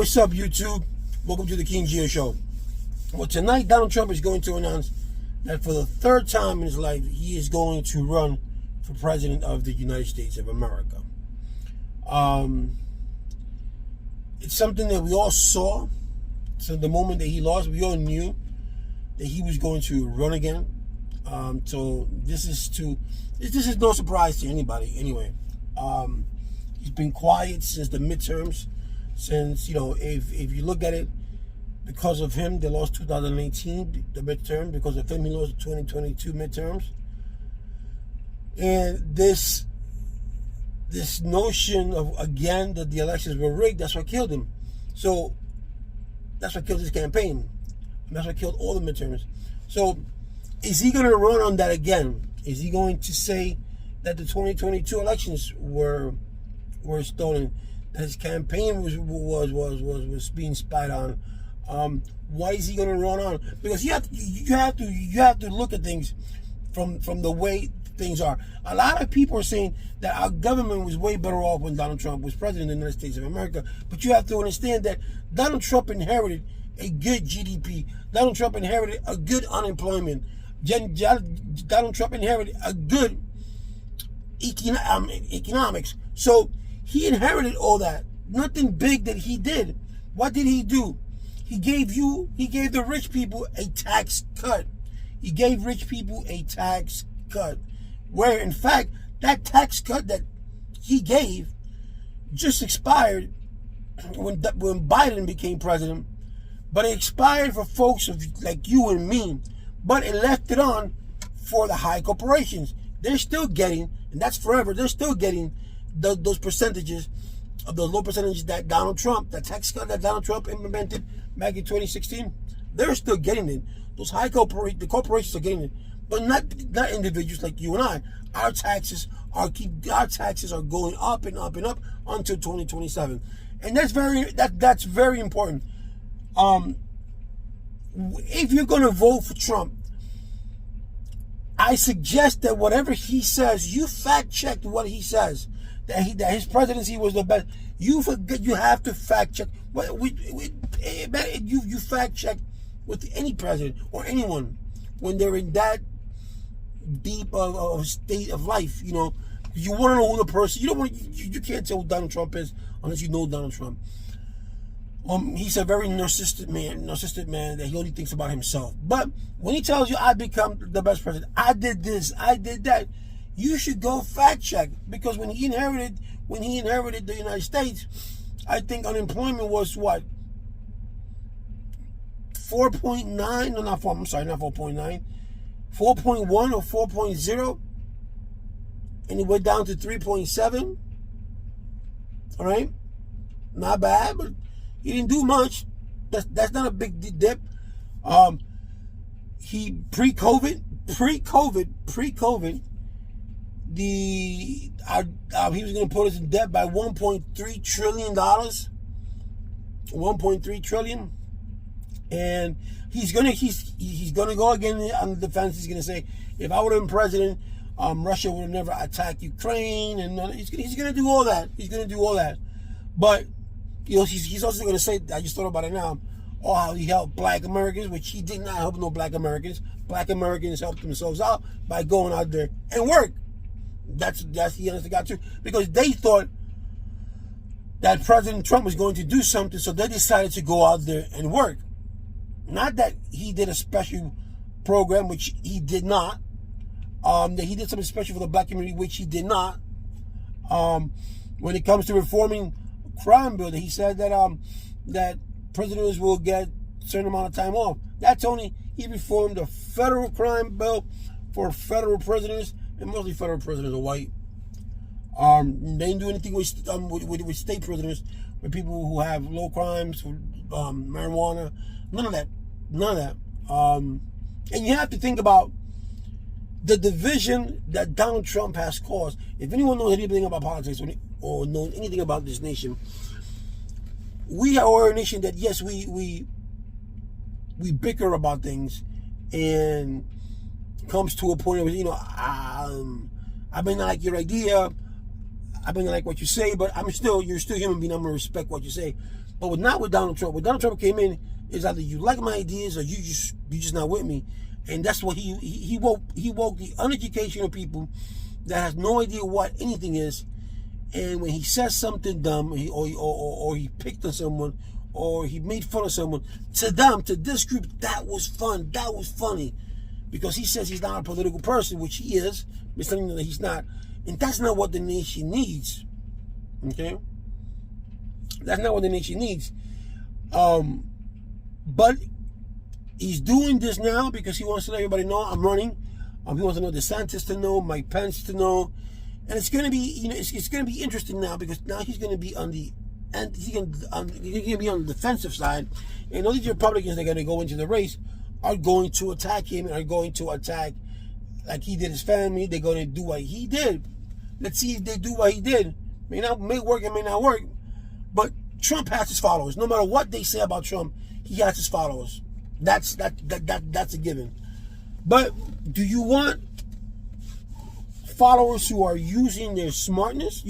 what's up, YouTube? Welcome to the King Geo Show. Well, tonight, Donald Trump is going to announce that for the third time in his life, he is going to run for president of the United States of America. It's something that we all saw. So the moment that he lost, we all knew that he was going to run again. So this is no surprise to anybody. Anyway, he's been quiet since the midterms. Since, if you look at it, because of him, they lost 2018, the midterm. Because of him, he lost the 2022 midterms. And this notion of, again, that the elections were rigged, that's what killed him. So that's what killed his campaign. And that's what killed all the midterms. So is he going to run on that again? Is he going to say that the 2022 elections were stolen? That his campaign was being spied on? Why is he going to run on? Because you have to look at things from the way things are. A lot of people are saying that our government was way better off when Donald Trump was president of the United States of America. But you have to understand that Donald Trump inherited a good GDP. Donald Trump inherited a good unemployment. Donald Trump inherited a good economics. So he inherited all that. Nothing big that he did. What did he do? He gave the rich people a tax cut. He gave rich people a tax cut. Where, in fact, that tax cut that he gave just expired when Biden became president. But it expired for folks like you and me. But it left it on for the high corporations. They're still getting, and that's forever, they're still getting those percentages of the low percentages that that tax cut that Donald Trump implemented back in 2016. They're still getting it. Those the corporations are getting it. But not individuals like you and I. Our taxes are going up and up and up until 2027, and that's very important. If you're going to vote for Trump, I suggest that whatever he says, you fact check what he says. That his presidency was the best. You have to fact check. You fact check with any president or anyone when they're in that deep of state of life. You want to know who the person. You can't tell who Donald Trump is unless you know Donald Trump. He's a very narcissistic man that he only thinks about himself. But when he tells you, I become the best president, I did this, I did that, you should go fact check. Because when he inherited the United States, I think unemployment was what? 4.9? No, not 4. I'm sorry, not 4.9. 4.1 or 4.0, and it went down to 3.7. All right, not bad, but he didn't do much. That's not a big dip. He pre-COVID, he was going to put us in debt by $1.3 trillion. 1.3 trillion. And he's gonna go again on the defense. He's gonna say, if I would have been president, Russia would have never attacked Ukraine, and he's gonna do all that. He's gonna do all that. But he's also gonna say, I just thought about it now, how he helped Black Americans, which he did not help no Black Americans. Black Americans helped themselves out by going out there and work. That's he honestly got to, because they thought that President Trump was going to do something, so they decided to go out there and work. Not that he did a special program, which he did not. That he did something special for the Black community, which he did not. When it comes to reforming crime bill, he said that prisoners will get a certain amount of time off. That's only, he reformed the federal crime bill for federal prisoners, and mostly federal prisoners are white. They didn't do anything with state prisoners, with people who have low crimes, marijuana, none of that. And you have to think about the division that Donald Trump has caused. If anyone knows anything about politics or knows anything about this nation, we are a nation that, yes, we bicker about things, and comes to a point where, I may not like your idea, I may not like what you say, but you're still a human being, I'm going to respect what you say. But not with Donald Trump. When Donald Trump came in, is either you like my ideas or you just not with me. And that's what he woke the uneducated people that has no idea what anything is. And when he says something dumb, or he picked on someone, or he made fun of someone, to them, to this group, that was fun. That was funny. Because he says he's not a political person, which he is. But something that he's not. And that's not what the nation needs. Okay? That's not what the nation needs. But he's doing this now because he wants to let everybody know I'm running. He wants to know DeSantis to know, Mike Pence to know. And it's going to be, it's going to be interesting now because now he's going to be on the, and he's going to be on the defensive side. And all these Republicans that are going to go into the race are going to attack him and are going to attack like he did his family. They're going to do what he did. Let's see if they do what he did. May work, it may not work. But Trump has his followers. No matter what they say about Trump, he has his followers. That's a given. But do you want followers who are using their smartness?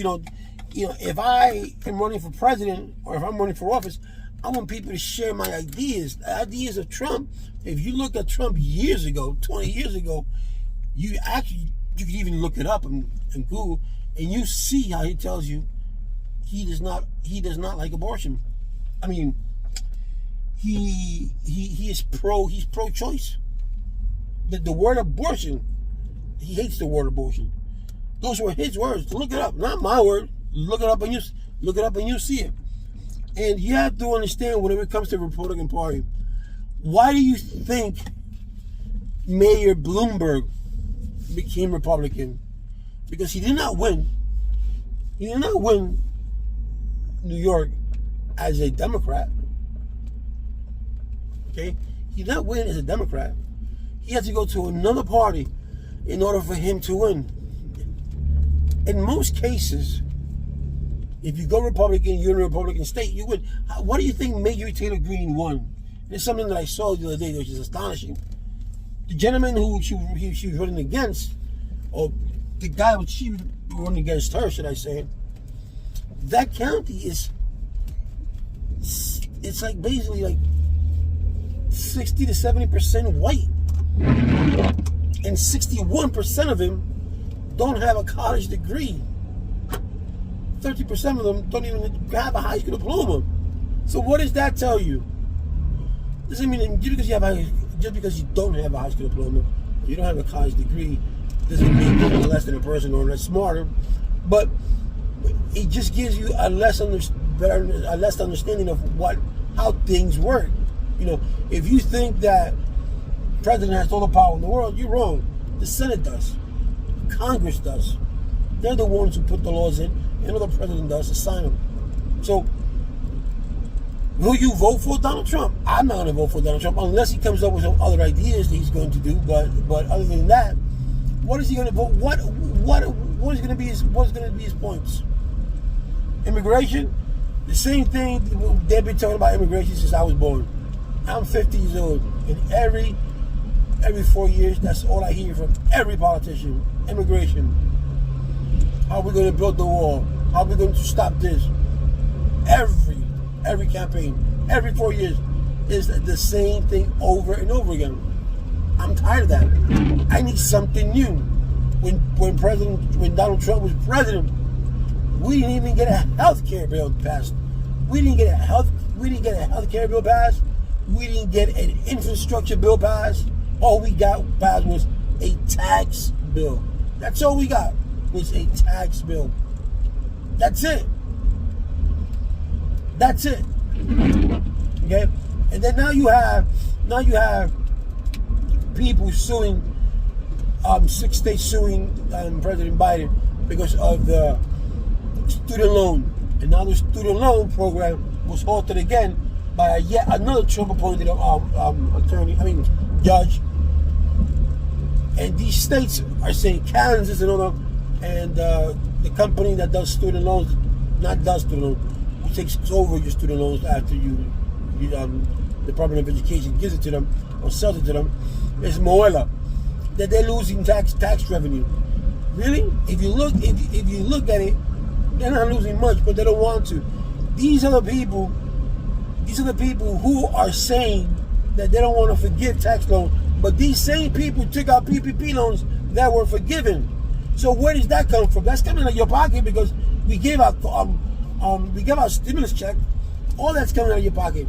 If I am running for president or if I'm running for office, I want people to share my ideas. The ideas of Trump. If you look at Trump years ago, 20 years ago, you can even look it up and Google, and you see how he tells you he does not like abortion. I mean, he's pro-choice. The word abortion, he hates the word abortion. Those were his words. Look it up, not my word. Look it up and you see it. And you have to understand whenever it comes to the Republican Party, why do you think Mayor Bloomberg became Republican? Because he did not win. He did not win New York as a Democrat. Okay? He did not win as a Democrat. He had to go to another party in order for him to win. In most cases, if you go Republican, you're in a Republican state, you win. What do you think Major Taylor Greene won? It's something that I saw the other day, which is astonishing. The gentleman who she was running against, or the guy who she was running against her, should I say, that county it's like basically like 60 to 70% white. And 61% of them don't have a college degree. 30% of them don't even have a high school diploma. So what does that tell you? Doesn't mean just because you don't have a high school diploma, you don't have a college degree, doesn't mean you're less than a person or less smarter. But it just gives you a less understanding of how things work. If you think that the president has all the power in the world, you're wrong. The Senate does. Congress does. They're the ones who put the laws in, and all the president does is sign them. So, will you vote for Donald Trump? I'm not going to vote for Donald Trump unless he comes up with some other ideas that he's going to do. But other than that, what is he going to vote? What is going to be his points? Immigration, the same thing. They've been talking about immigration since I was born. I'm 50 years old, and every 4 years, that's all I hear from every politician. Immigration. How are we going to build the wall? How are we going to stop this? Every campaign, every 4 years, is the same thing over and over again. I'm tired of that. I need something new. When Donald Trump was president, we didn't even get a health care bill passed. We didn't get a health care bill passed. We didn't get an infrastructure bill passed. All we got passed was a tax bill. That's all we got was a tax bill. That's it. Okay? And then now you have people suing, 6 states suing President Biden because of the student loan. And now the student loan program was halted again by yet another Trump-appointed judge. And these states are saying, Kansas and all that, and the company that does student loans, who takes over your student loans after the Department of Education gives it to them or sells it to them, is Moella. That they're losing tax revenue. Really? If you look at it, they're not losing much, but they don't want to. These are the people These are the people who are saying that they don't want to forgive tax loans, but these same people took out PPP loans that were forgiven. So where does that come from? That's coming out of your pocket because we gave out stimulus check. All that's coming out of your pocket.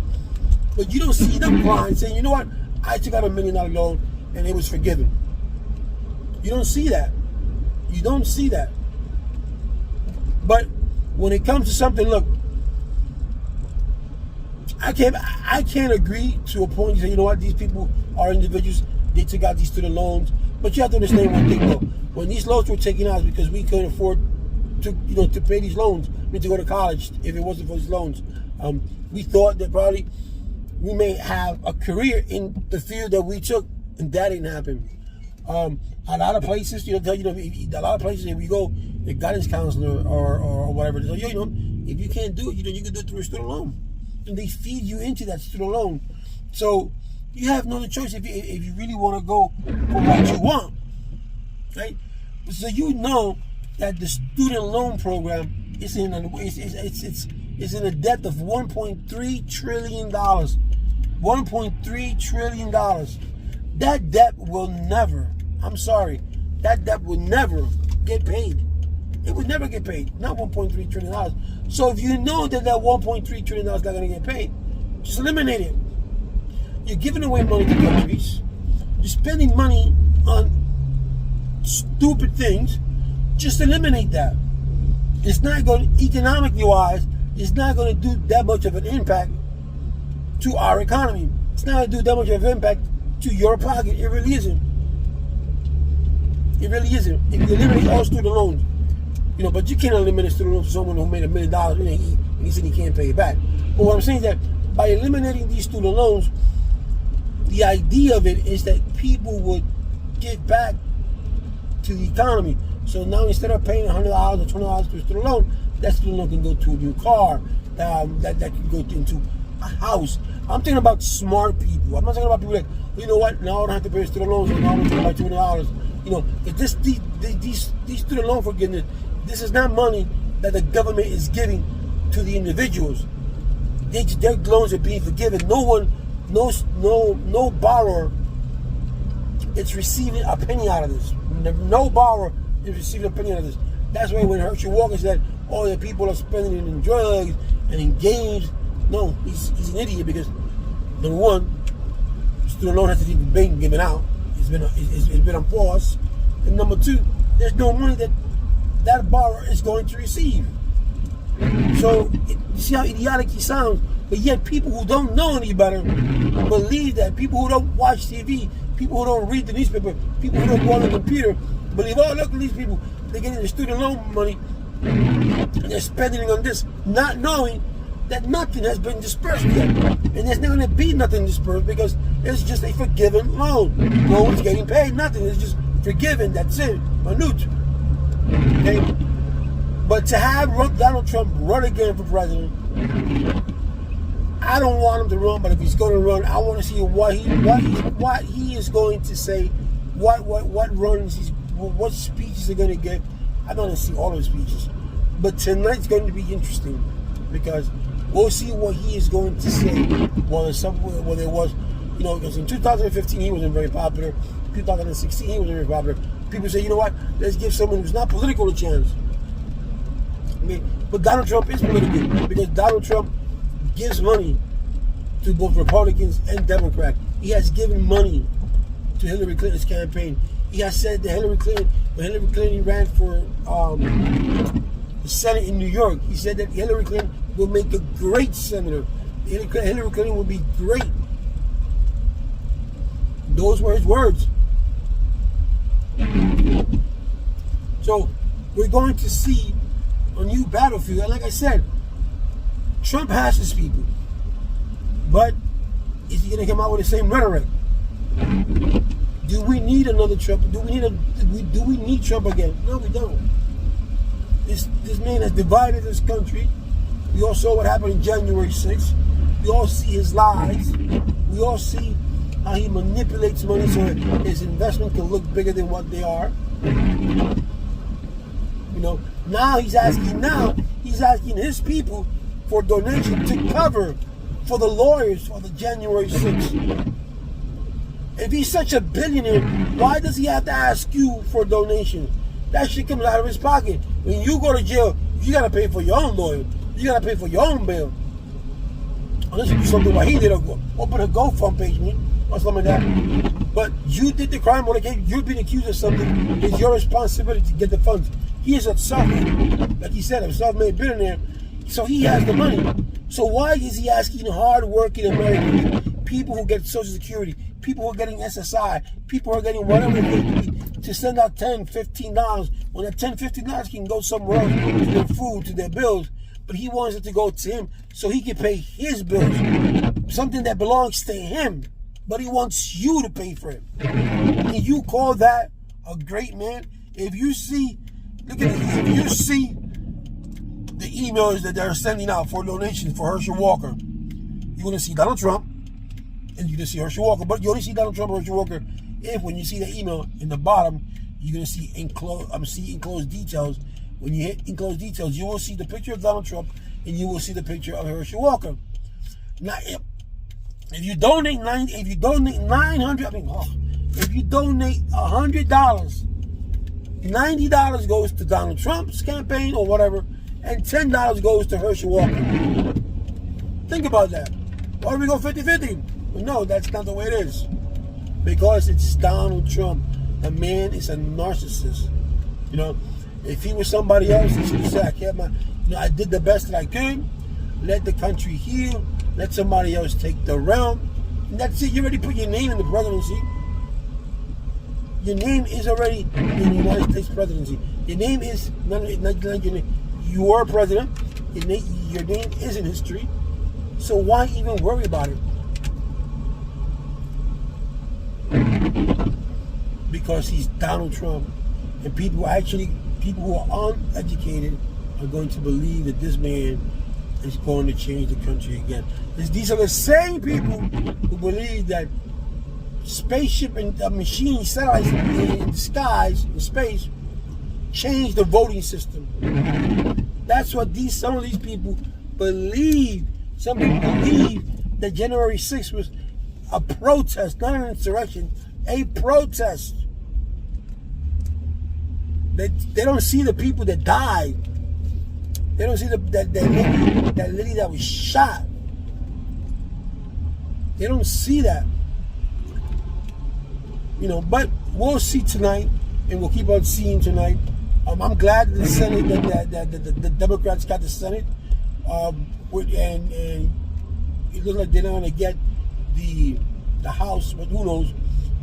But you don't see them crying saying, you know what, I took out $1 million loan and it was forgiven. You don't see that. You don't see that. But when it comes to something, look, I can't agree to a point. You say, you know what, these people are individuals. They took out these student loans, but you have to understand one thing though. When these loans were taken out, it's because we couldn't afford to pay these loans. I mean, to go to college if it wasn't for these loans. We thought that probably we may have a career in the field that we took, and that didn't happen. A lot of places, a lot of places if we go, the guidance counselor or whatever, they say, if you can't do it, you can do it through a student loan. And they feed you into that student loan. So you have no other choice if you really want to go for what you want, right? So you know that the student loan program is in a debt of $1.3 trillion. $1.3 trillion. That debt will never, that debt will never get paid. It would never get paid. Not $1.3 trillion. So if you know that $1.3 trillion is not going to get paid, just eliminate it. You're giving away money to countries. You're spending money on stupid things. Just eliminate that. It's not going to, economically wise, it's not going to do that much of an impact to our economy. It's not going to do that much of an impact to your pocket. It really isn't. It really isn't. If you eliminate all student loans, but you can't eliminate student loans for someone who made $1 million and he said he can't pay it back. But what I'm saying is that by eliminating these student loans, the idea of it is that people would get back to the economy. So now instead of paying $100 or $20 to a student loan, that student loan can go to a new car. That can go into a house. I'm thinking about smart people. I'm not talking about people like, you know what, now I don't have to pay student loans, and now I'm talking about $20. These student loan forgiveness, this is not money that the government is giving to the individuals. Their loans are being forgiven. No borrower is receiving a penny out of this. No borrower is receiving a penny out of this. That's why when Herschel Walker said, "Oh, the people are spending it in drugs and in games," no, he's an idiot because number one, student loan hasn't even been given out. It's been on pause, and number two, there's no money that borrower is going to receive. So you see how idiotic he sounds, but yet people who don't know any better believe that. People who don't watch TV, people who don't read the newspaper, people who don't go on the computer believe, oh, look at these people, they're getting the student loan money and they're spending it on this, not knowing that nothing has been dispersed yet. And there's not going to be nothing dispersed because it's just a forgiven loan. No one's getting paid, nothing. It's just forgiven, that's it, minute. Okay? But to have Donald Trump run again for president, I don't want him to run, but if he's going to run, I want to see what he is going to say, what speeches are going to give. I don't want to see all of his speeches, but tonight's going to be interesting because we'll see what he is going to say. Well, there was, because in 2015 he wasn't very popular. 2016 he wasn't very popular. People say, you know what? Let's give someone who's not political a chance. But Donald Trump is political because Donald Trump gives money to both Republicans and Democrats. He has given money to Hillary Clinton's campaign. He has said that when Hillary Clinton ran for the Senate in New York, he said that Hillary Clinton will make a great senator. Hillary Clinton will be great. Those were his words. So we're going to see a new battlefield. And like I said, Trump has his people. But is he going to come out with the same rhetoric? Do we need another Trump? Do we need Trump again? No, we don't. This man has divided this country. We all saw what happened on January 6th. We all see his lies. We all see how he manipulates money so his investment can look bigger than what they are. Now he's asking his people for donation to cover for the lawyers for the January 6th. If he's such a billionaire, why does he have to ask you for donations? That shit comes out of his pocket. When you go to jail, you gotta pay for your own lawyer. You gotta pay for your own bail. Unless you do something like he did, open a GoFundMe page, or something like that. But you did the crime, or you've been accused of something. It's your responsibility to get the funds. He is a like he said, a self-made billionaire, so he has the money. So why is he asking hard-working Americans, people who get Social Security, people who are getting SSI, people who are getting whatever it may be, to send out $10, $15 when that $10, $15 can go somewhere else to their food, to their bills, but he wants it to go to him so he can pay his bills, something that belongs to him, but he wants you to pay for it. Can you call that a great man? If you see, look at it, if you see the emails that they're sending out for donations for Herschel Walker, you're going to see Donald Trump, and you're going to see Herschel Walker, but you only see Donald Trump and Herschel Walker if when you see the email in the bottom, you're going to see enclosed details. When you hit enclosed details, you will see the picture of Donald Trump and you will see the picture of Herschel Walker. Now, if you donate $900, if you donate $100, $90 goes to Donald Trump's campaign or whatever, and $10 goes to Herschel Walker. Think about that. Why do we go 50-50? Well, no, that's not the way it is. Because it's Donald Trump. The man is a narcissist. You know, if he was somebody else, he should have said, I did the best that I could. Let the country heal. Let somebody else take the realm. And that's it. You already put your name in the presidency. Your name is already in the United States presidency. Your name is not your name. You are president. Your name is in history. So why even worry about it? Because he's Donald Trump, and people who are uneducated are going to believe that this man is going to change the country again. These are the same people who believe that spaceship and machine satellites in the skies, in space, change the voting system. That's what some of these people believe. Some people believe that January 6th was a protest, not an insurrection, a protest. They don't see the people that died. They don't see that lady that was shot. They don't see that. You know, but we'll see tonight, and we'll keep on seeing tonight. I'm glad that the Senate, that the Democrats got the Senate, and it looks like they're not going to get the House, but who knows?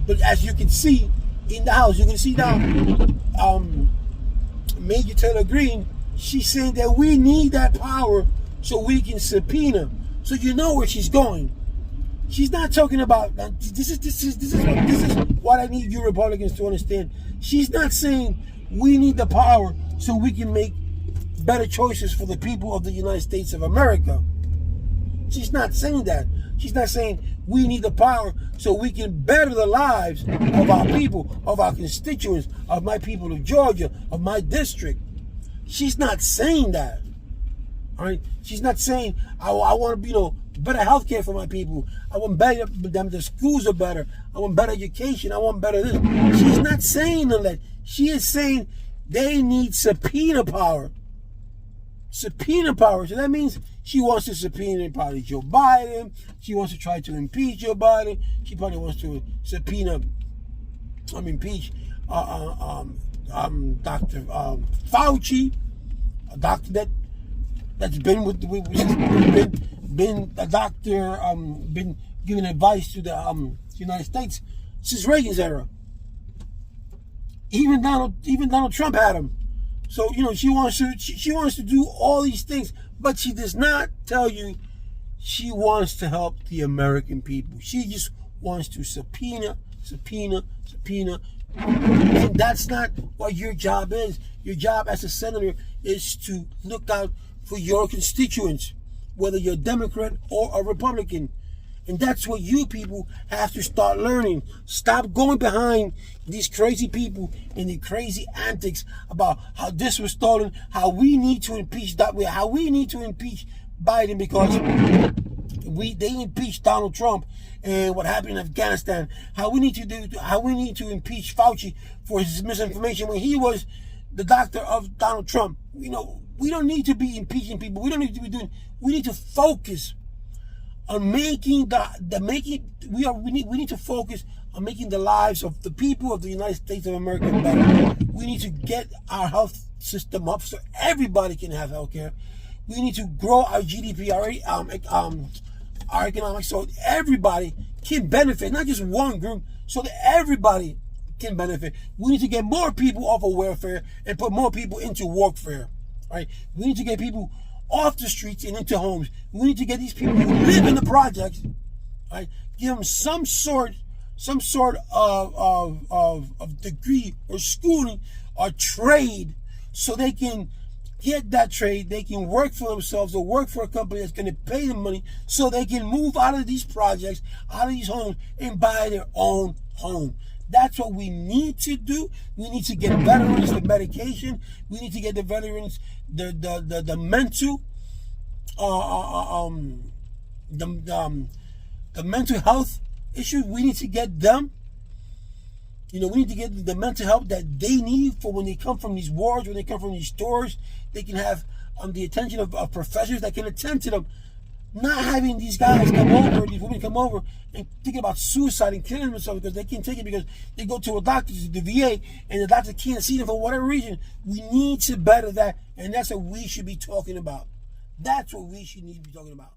But as you can see in the House, you can see now, Major Taylor Greene, she's saying that we need that power so we can subpoena. So you know where she's going. She's not talking about this is what I need you Republicans to understand. She's not saying we need the power so we can make better choices for the people of the United States of America. She's not saying that. She's not saying we need the power so we can better the lives of our people, of our constituents, of my people of Georgia, of my district. She's not saying that. All right? She's not saying I want to, better health care for my people. I want better, the schools are better. I want better education. I want better this. She's not saying that. She is saying they need subpoena power. Subpoena power. So that means she wants to subpoena probably Joe Biden. She wants to try to impeach Joe Biden. She probably wants to impeach Dr. Fauci, a doctor that's been been a doctor, been giving advice to the United States since Reagan's era. Even Donald Trump had him. So she wants to do all these things, but she does not tell you she wants to help the American people. She just wants to subpoena. And that's not what your job is. Your job as a senator is to look out for your constituents, whether you're a Democrat or a Republican. And that's what you people have to start learning. Stop going behind these crazy people and the crazy antics about how this was stolen, how we need to impeach Biden because They impeached Donald Trump and what happened in Afghanistan. How we need to impeach Fauci for his misinformation when he was the doctor of Donald Trump. We don't need to be impeaching people. We don't need to be doing. We need to focus on making we need to focus on making the lives of the people of the United States of America better. We need to get our health system up so everybody can have health care. We need to grow our GDP, our economics, so everybody can benefit, not just one group, so that everybody can benefit. We need to get more people off of welfare and put more people into workfare. Right? We need to get people off the streets and into homes. We need to get these people who live in the projects, right? Give them some sort of degree or schooling or trade, so they can get that trade. They can work for themselves or work for a company that's going to pay them money, so they can move out of these projects, out of these homes, and buy their own home. That's what we need to do. We need to get veterans the medication. We need to get the veterans the mental the mental health issues. We need to get them. We need to get the mental help that they need for when they come from these wars, when they come from these stores. They can have the attention of professionals that can attend to them. Not having these guys come over, these women come over and thinking about suicide and killing themselves because they can't take it, because they go to a doctor, to the VA, and the doctor can't see them for whatever reason. We need to better that, and that's what we should be talking about. That's what we should need to be talking about.